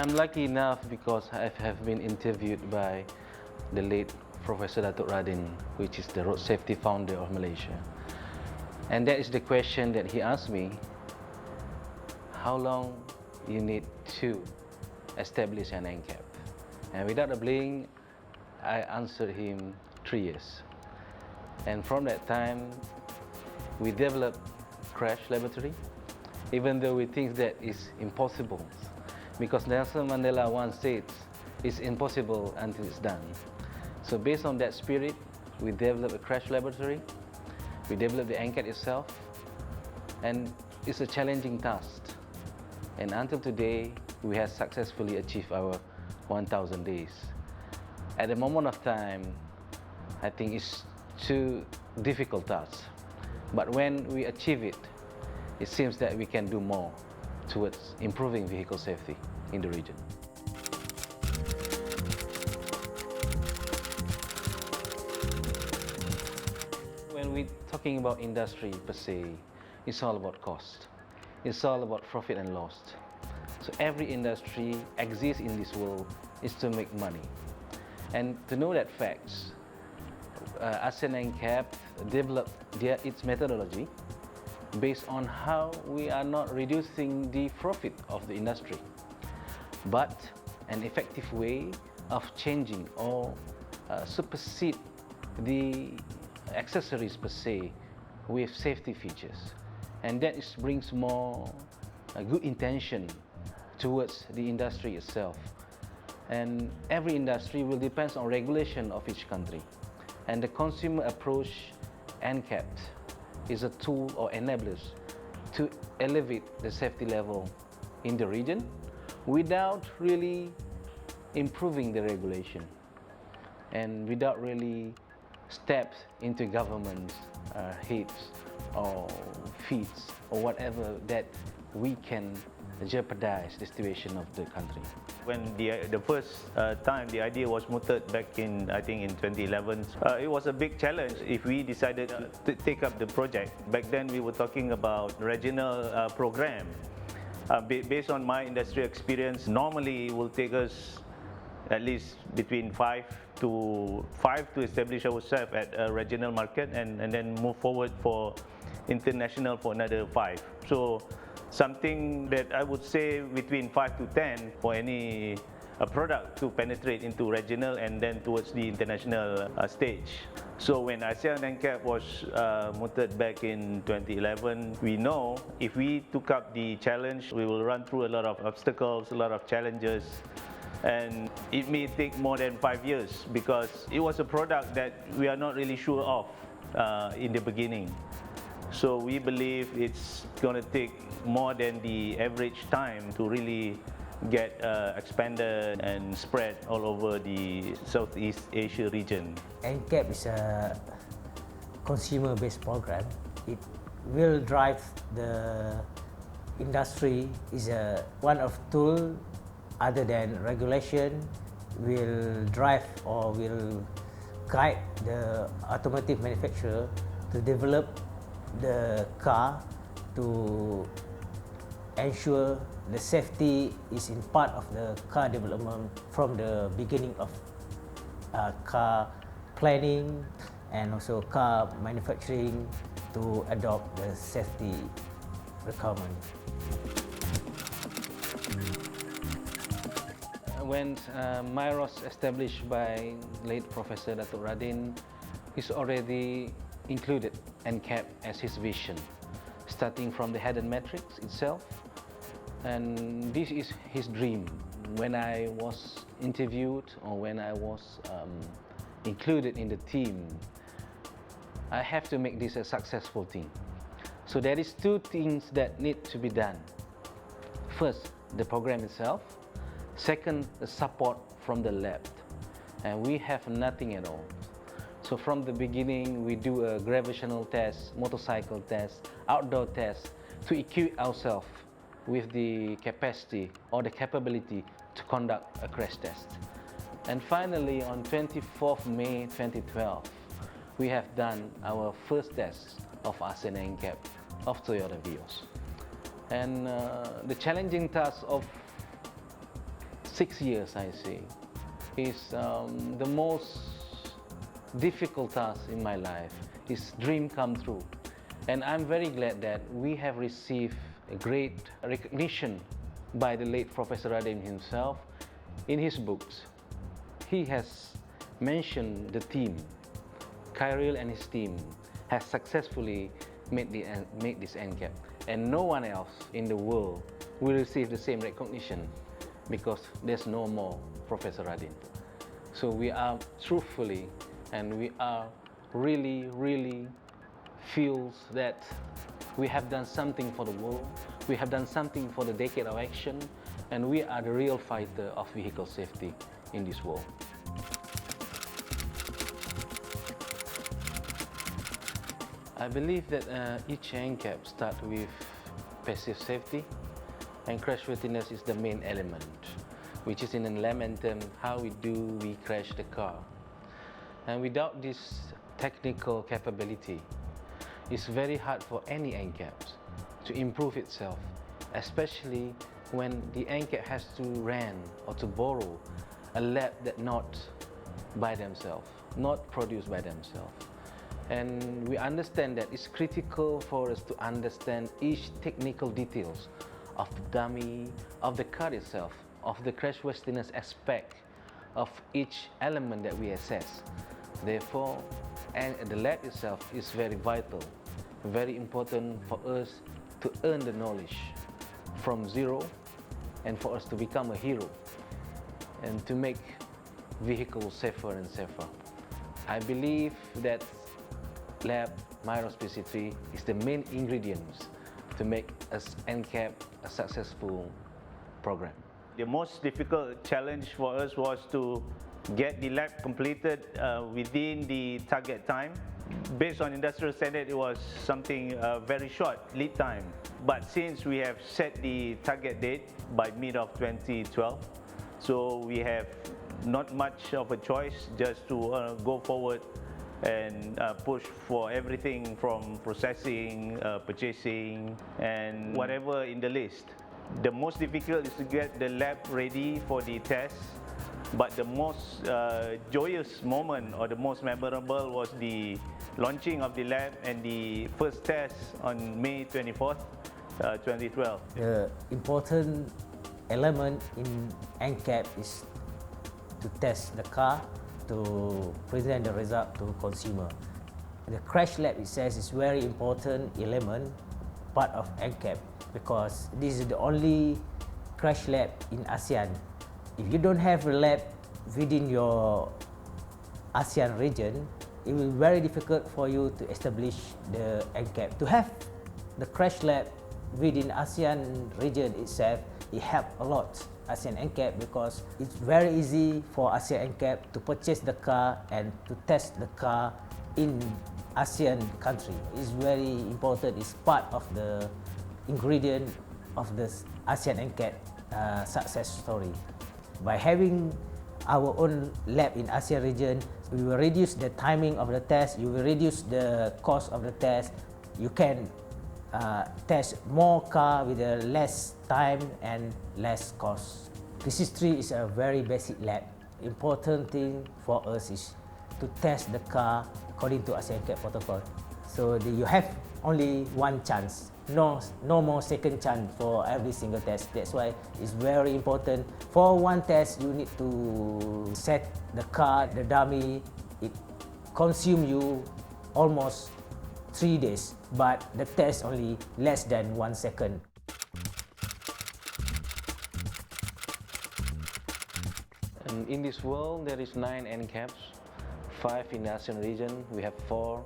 I'm lucky enough because I have been interviewed by the late Professor Datuk Radin, which is the road safety founder of Malaysia. And that is the question that he asked me, how long you need to establish an NCAP? And without a blink, I answered him 3 years. And from that time, we developed crash laboratory, even though we think that is impossible. Because Nelson Mandela once said, it's impossible until it's done. So based on that spirit, we developed a crash laboratory, we developed the NCAP itself, and it's a challenging task. And until today, we have successfully achieved our 1,000 days. At the moment of time, I think it's too difficult task. But when we achieve it, it seems that we can do more towards improving vehicle safety in the region. When we're talking about industry per se, it's all about cost. It's all about profit and loss. So every industry exists in this world is to make money. And to know that facts, ASEAN NCAP developed its methodology based on how we are not reducing the profit of the industry, but an effective way of changing or supersede the accessories per se with safety features. And that brings more good intention towards the industry itself. And every industry will depend on regulation of each country. And the consumer approach NCAP is a tool or enablers to elevate the safety level in the region without really improving the regulation and without really steps into government's heads or feet or whatever that we can jeopardize the situation of the country. When the first time the idea was mooted back in, I think in 2011, it was a big challenge if we decided to take up the project. Back then we were talking about regional program. Based on my industry experience, normally it will take us at least between 5 to establish ourselves at a regional market and then move forward for international for another 5. So something that I would say between 5 to 10 for any product to penetrate into regional and then towards the international stage. So when ASEAN NCAP was mooted back in 2011, we know if we took up the challenge, we will run through a lot of obstacles, a lot of challenges, and it may take more than 5 years because it was a product that we are not really sure of in the beginning. So we believe it's going to take more than the average time to really get expanded and spread all over the Southeast Asia region. NCAP is a consumer-based program. It will drive the industry. Is one of tools other than regulation will drive or will guide the automotive manufacturer to develop the car to ensure the safety is in part of the car development from the beginning of car planning and also car manufacturing to adopt the safety requirement. When MIROS established by late Professor Datuk Radin, is already included NCAP as his vision, starting from the hidden matrix itself. And this is his dream. When I was interviewed or when I was included in the team, I have to make this a successful team. So there is 2 things that need to be done. First, the program itself. Second, the support from the lab. And we have nothing at all. So from the beginning, we do a gravitational test, motorcycle test, outdoor test to equip ourselves with the capacity or the capability to conduct a crash test. And finally, on 24th May 2012, we have done our first test of ASEAN NCAP of Toyota Vios. And the challenging task of 6 years, I say, is the most difficult task in my life. His dream come true. And I'm very glad that we have received a great recognition by the late Professor Raden himself in his books. He has mentioned the team. Khairil and his team has successfully made this NCAP, and no one else in the world will receive the same recognition because there's no more Professor Raden. So we are truthfully, and we are really feels that we have done something for the world, we have done something for the decade of action, and we are the real fighter of vehicle safety in this world. I believe that each NCAP starts with passive safety, and crashworthiness is the main element, which is in a layman term how we crash the car. And without this technical capability, it's very hard for any NCAP to improve itself, especially when the NCAP has to rent or to borrow a lab that not by themselves, not produced by themselves. And we understand that it's critical for us to understand each technical details of the dummy, of the car itself, of the crashworthiness aspect of each element that we assess. Therefore, and the lab itself is very vital, very important for us to earn the knowledge from zero and for us to become a hero and to make vehicles safer and safer. I believe that lab MyRoSPC3 is the main ingredients to make us NCAP a successful program. The most difficult challenge for us was to get the lab completed within the target time. Based on industrial standard, it was something very short lead time. But since we have set the target date by mid of 2012, so we have not much of a choice just to go forward and push for everything from processing, purchasing, and whatever in the list. The most difficult is to get the lab ready for the test, but the most joyous moment or the most memorable was the launching of the lab and the first test on May 24th, 2012. The important element in NCAP is to test the car to present the result to consumer. The crash lab itself is very important element part of NCAP because this is the only crash lab in ASEAN. If you don't have a lab within your ASEAN region, it will be very difficult for you to establish the NCAP. To have the crash lab within ASEAN region itself, it helps a lot ASEAN NCAP because it's very easy for ASEAN NCAP to purchase the car and to test the car in ASEAN country. It's very important, it's part of the ingredient of the ASEAN NCAP success story. By having our own lab in ASEAN region, we will reduce the timing of the test, you will reduce the cost of the test, you can test more car with less time and less cost. PC3 is a very basic lab. Important thing for us is to test the car according to ASEAN NCAP protocol. So you have only one chance, no more second chance for every single test. That's why it's very important. For one test, you need to set the car, the dummy. It consumes you almost 3 days, but the test only less than 1 second. And in this world, there is 9 NCAPs, 5 in the ASEAN region, we have 4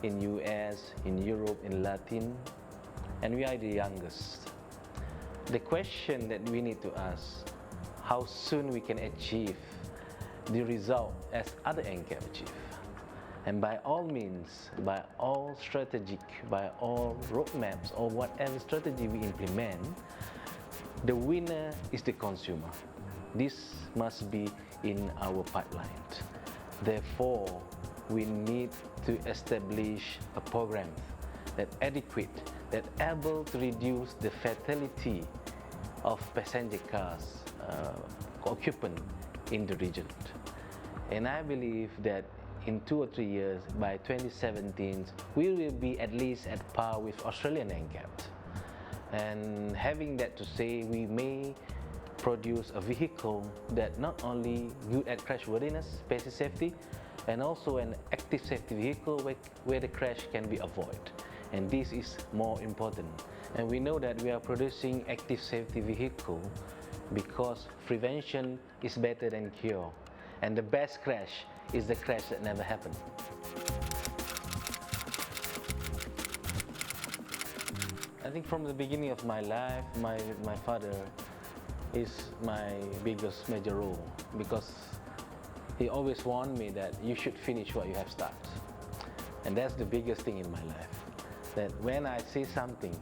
in US, in Europe, in Latin, and we are the youngest. The question that we need to ask, how soon we can achieve the result as other NCAP achieve. And by all means, by all strategic, by all roadmaps or whatever strategy we implement, the winner is the consumer. This must be in our pipeline. Therefore, we need to establish a program that adequate, that able to reduce the fatality of passenger cars occupant in the region. And I believe that in 2 or 3 years, by 2017, we will be at least at par with Australian NCAP. And having that to say, we may produce a vehicle that not only good at crashworthiness, passive safety, and also an active safety vehicle where the crash can be avoided. And this is more important. And we know that we are producing active safety vehicle because prevention is better than cure. And the best crash is the crash that never happened. I think from the beginning of my life, my father is my biggest major role, because he always warned me that you should finish what you have started. And that's the biggest thing in my life, that when I say something,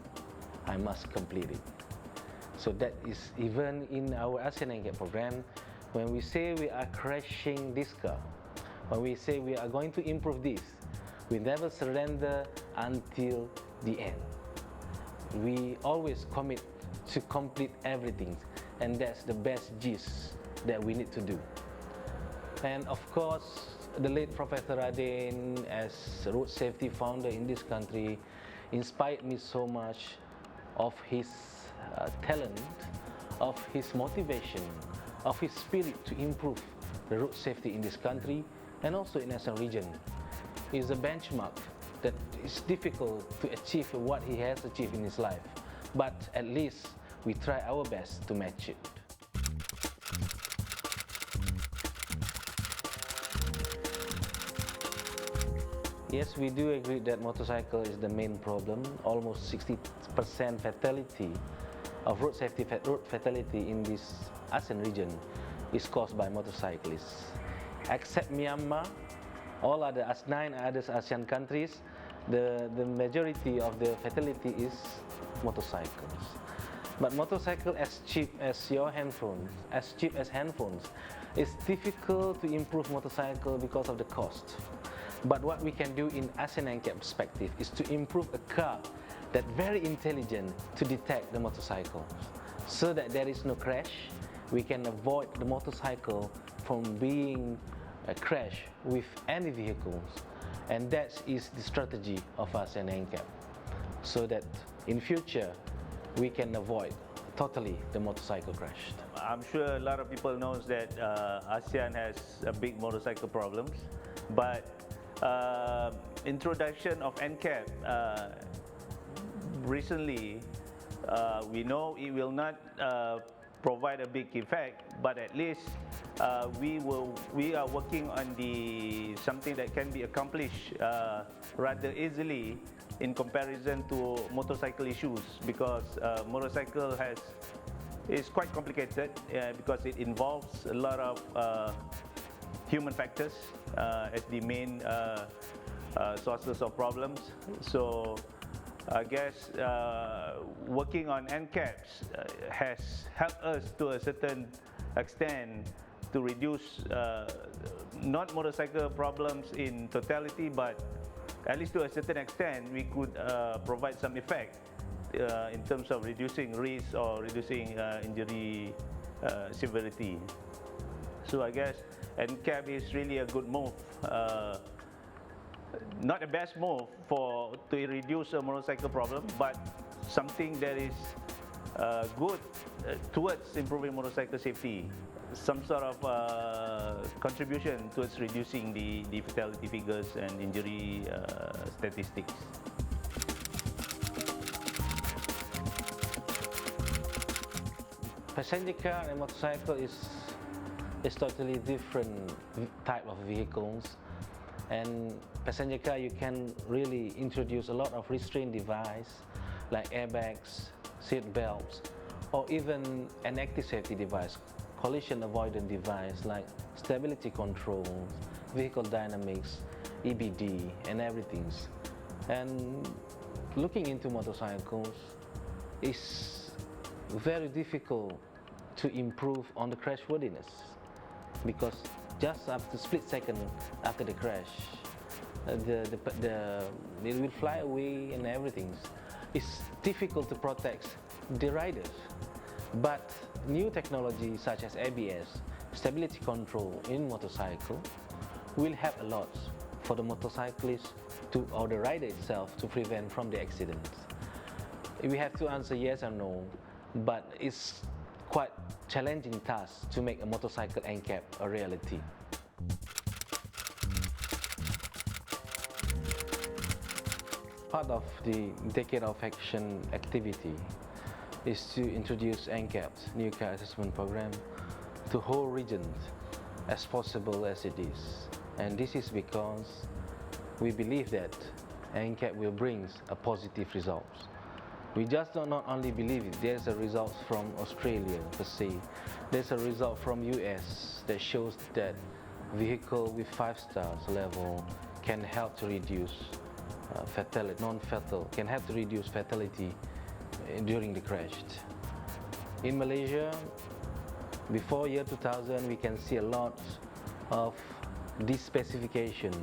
I must complete it. So that is even in our ASEAN NCAP program, when we say we are crashing this car, when we say we are going to improve this, we never surrender until the end. We always commit to complete everything, and that's the best gist that we need to do. And of course, the late Professor Raden, as road safety founder in this country, inspired me so much of his talent, of his motivation, of his spirit to improve the road safety in this country and also in ASEAN region. Is a benchmark that is difficult to achieve what he has achieved in his life, but at least we try our best to match it. Yes, we do agree that motorcycle is the main problem. Almost 60% fatality of road fatality in this ASEAN region is caused by motorcyclists. Except Myanmar, all other 9 other ASEAN countries, the majority of the fatality is motorcycles. But motorcycle as cheap as your handphones, as cheap as handphones, it's difficult to improve motorcycle because of the cost. But what we can do in ASEAN NCAP perspective is to improve a car that's very intelligent to detect the motorcycle, so that there is no crash. We can avoid the motorcycle from being a crash with any vehicles, and that is the strategy of ASEAN NCAP, so that in future we can avoid totally the motorcycle crash. I'm sure a lot of people knows that ASEAN has a big motorcycle problems, but introduction of NCAP recently, we know it will not provide a big effect, but at least we are working on something that can be accomplished rather easily in comparison to motorcycle issues, because motorcycle is quite complicated because it involves a lot of human factors as the main sources of problems. So I guess working on NCAPs has helped us to a certain extent to reduce not motorcycle problems in totality, but at least to a certain extent we could provide some effect in terms of reducing risk or reducing injury severity. So I guess NCAP is really a good move. Not the best move to reduce a motorcycle problem, but something that is good towards improving motorcycle safety. Some sort of contribution towards reducing the fatality figures and injury statistics. Passenger car and motorcycle is totally different type of vehicles. And passenger car, you can really introduce a lot of restraint device like airbags, seat belts, or even an active safety device, collision avoidance device like stability control, vehicle dynamics, EBD, and everything. And looking into motorcycles is very difficult to improve on the crashworthiness, because just after split second after the crash, it will fly away and everything. It's difficult to protect the riders, but new technology such as ABS, stability control in motorcycle, will help a lot for the motorcyclist or the rider itself to prevent from the accidents. We have to answer yes or no, but it's quite challenging task to make a motorcycle NCAP a reality. Part of the Decade of Action activity is to introduce NCAP's new car assessment program to whole regions as possible as it is. And this is because we believe that NCAP will bring a positive results. We just do not only believe it, there's a result from Australia per se, there's a result from US that shows that vehicle with 5 stars level can help to reduce fatality, non-fatal, can help to reduce fatality during the crash. In Malaysia, before year 2000, we can see a lot of this specification,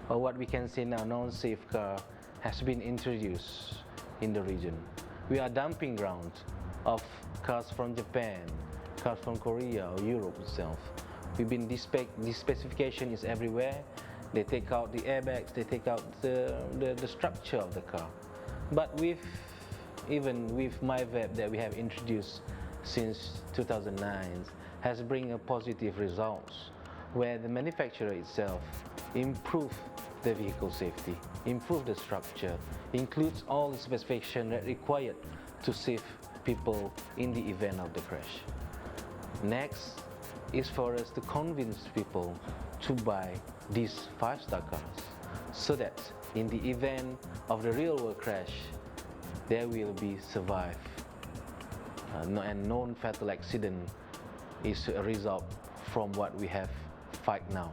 or what we can say now, non-safe car, has been introduced in the region. We are dumping ground of cars from Japan, cars from Korea or Europe itself. This specification is everywhere. They take out the airbags, they take out the structure of the car. But even with MyVAP that we have introduced since 2009 has bring a positive results where the manufacturer itself improve the vehicle safety, improve the structure, includes all the specifications that required to save people in the event of the crash. Next is for us to convince people to buy these 5-star cars so that in the event of the real world crash, there will be survive and non-fatal accident is a result from what we have fight now.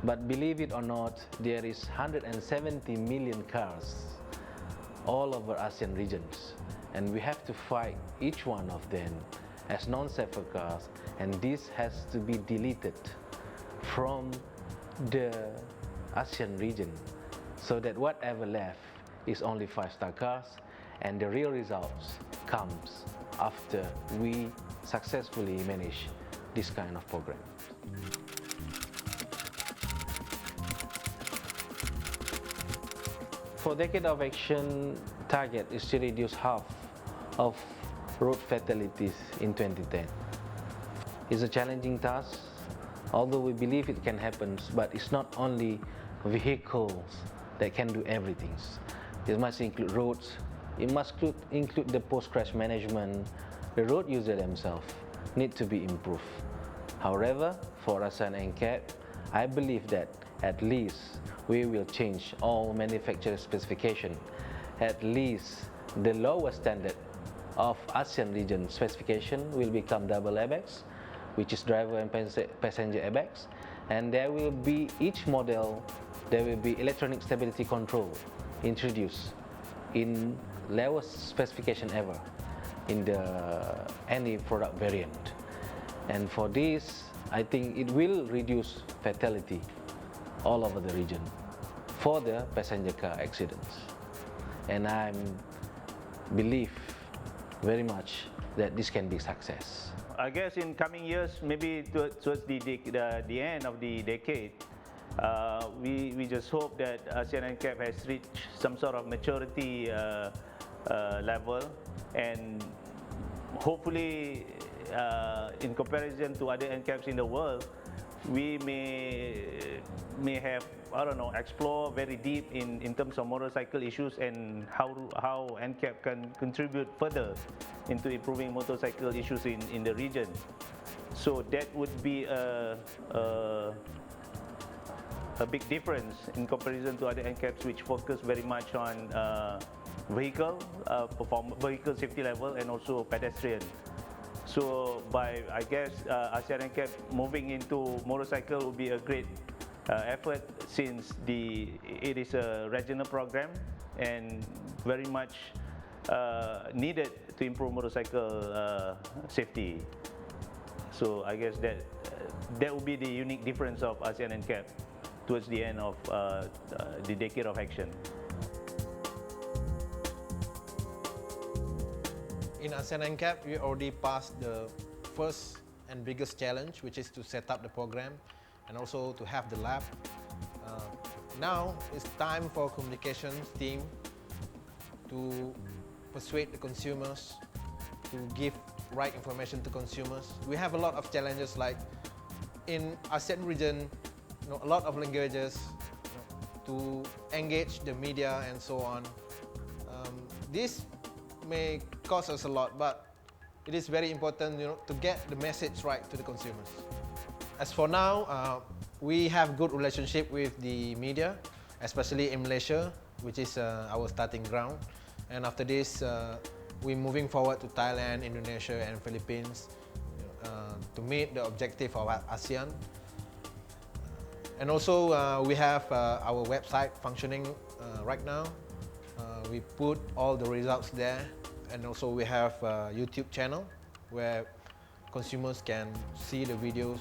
But believe it or not, there is 170 million cars all over ASEAN regions, and we have to fight each one of them as non-safer cars, and this has to be deleted from the ASEAN region so that whatever left is only 5-star cars, and the real results comes after we successfully manage this kind of program. For Decade of Action, target is to reduce half of road fatalities in 2010. It's a challenging task, although we believe it can happen, but it's not only vehicles that can do everything. It must include roads, it must include the post-crash management, the road user themselves need to be improved. However, for ASEAN NCAP, I believe that at least we will change all manufacturer specification. At least the lowest standard of ASEAN region specification will become double airbags, which is driver and passenger airbags, and there will be each model, there will be electronic stability control introduced in lowest specification ever in any product variant. And for this, I think it will reduce fatality all over the region for the passenger car accidents. And I believe very much that this can be a success. I guess in coming years, maybe towards the end of the decade, we just hope that ASEAN NCAP has reached some sort of maturity level, and hopefully in comparison to other NCAPs in the world, we may have, I don't know, explore very deep in terms of motorcycle issues and how NCAP can contribute further into improving motorcycle issues in the region. So that would be a big difference in comparison to other NCAPs which focus very much on vehicle safety level and also pedestrian. So I guess ASEAN NCAP moving into motorcycle will be a great effort, since it is a regional program and very much needed to improve motorcycle safety. So I guess that will be the unique difference of ASEAN NCAP towards the end of the Decade of Action. In ASEAN NCAP, we already passed the first and biggest challenge, which is to set up the program and also to have the lab. Now it's time for communications team to persuade the consumers, to give right information to consumers. We have a lot of challenges, like in ASEAN region, a lot of languages, to engage the media and so on. This may cost us a lot, but it is very important to get the message right to the consumers. As for now, we have good relationship with the media, especially in Malaysia, which is our starting ground. And after this, we're moving forward to Thailand, Indonesia, and Philippines to meet the objective of ASEAN. And also, we have our website functioning right now. We put all the results there, and also we have a YouTube channel where consumers can see the videos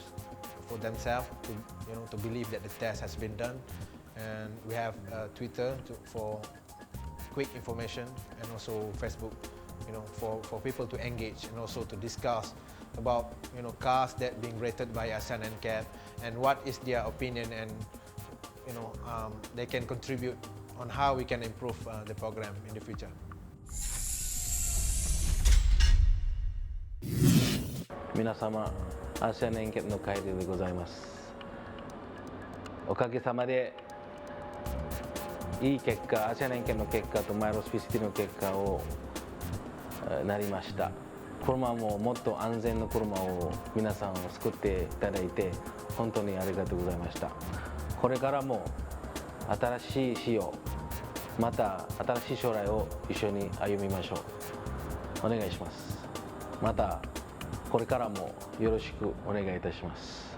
for themselves to believe that the test has been done. And we have Twitter for quick information, and also Facebook, for people to engage and also to discuss about cars that being rated by ASEAN NCAP and what is their opinion, and they can contribute on how we can improve the program in the future. 皆様、ASEAN NCAP の会でございます。おかげさまでいい結果、ASEAN NCAP の結果とマイロスピシティの結果をなりました。車ももっと安全な車を皆さんを作っていただいて本当にありがとうございました。これからも新しい仕様、また新しい将来を一緒に歩みましょう。お願いします。またこれからもよろしくお願いいたします。